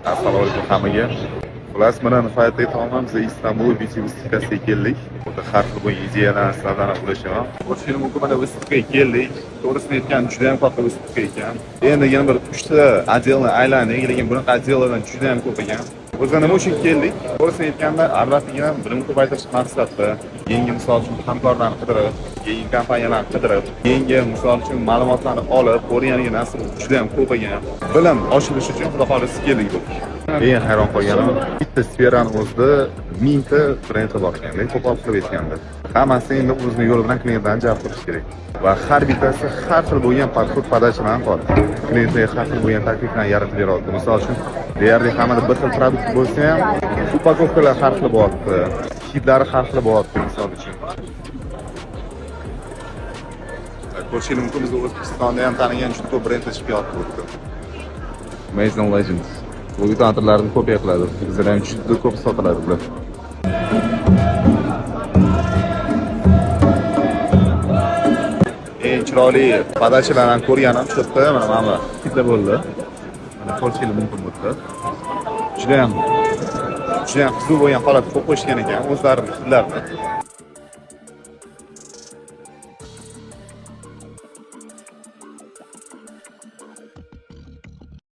Assalomu alaykum hammaga. Xullas, mana nihoyatda tamom biz Istanbul Beauty Выставкasiga keldik. Burada har xil bo'lgan ideyalarni sizlardan ulashaman. Ko'rishingiz mumkin, mana Выставкаga keldik. To'g'risini aytgan juda ham katta Выставка ekan. Endi yana bir 3 ta отделni aylandik, lekin bunaqa отделlardan juda ham ko'p ekan. O'zga nima uchun keldik? To'g'risini aytganda, albatta bilim ko'paytirish maqsadida yangi misol uchun hamkorlarni qidirib, yangi kompaniyalarni qidirib, yangi misol uchun ma'lumotlarni olib, o'rgangan narsa juda ham ko'p ekan. Bilim oshirish uchun xudo xohlasa keldik bu. Eng hayron qolganim, bitta sferani o'zida 1000 ta brend bor ekanda, ko'proq qilib aytganda. Hammasi endi o'zining yo'li bilan klientdan jalb qilish kerak. Va har bittasi har xil bo'lgan podxod podachadan bor. Klientga har xil bo'lgan takliflarni yaratib beradi. Misol uchun, deyarli hammada bir xil produkt bo'lsa ham, upakovkalar har xil bo'lyapti. Hidlari har xil bo'lyapti, misol uchun. Ko'rishingiz mumkin, biz O'zbekistonda ham tanigan juda ko'p brendlar chiqyapti burada. Amazing Legends. Bu tantirlarni kopiya qiladi. Bizda ham juda ko'p sotiladi bular. Eng chiroyli podachalarni ko'rganim shu yerda mana bitta bo'ldi. Mana ko'rishingiz mumkin burada. Juda ham qizil bo'lgan holatda qo'yib qo'yishgan ekan o'zlarining hidlarini.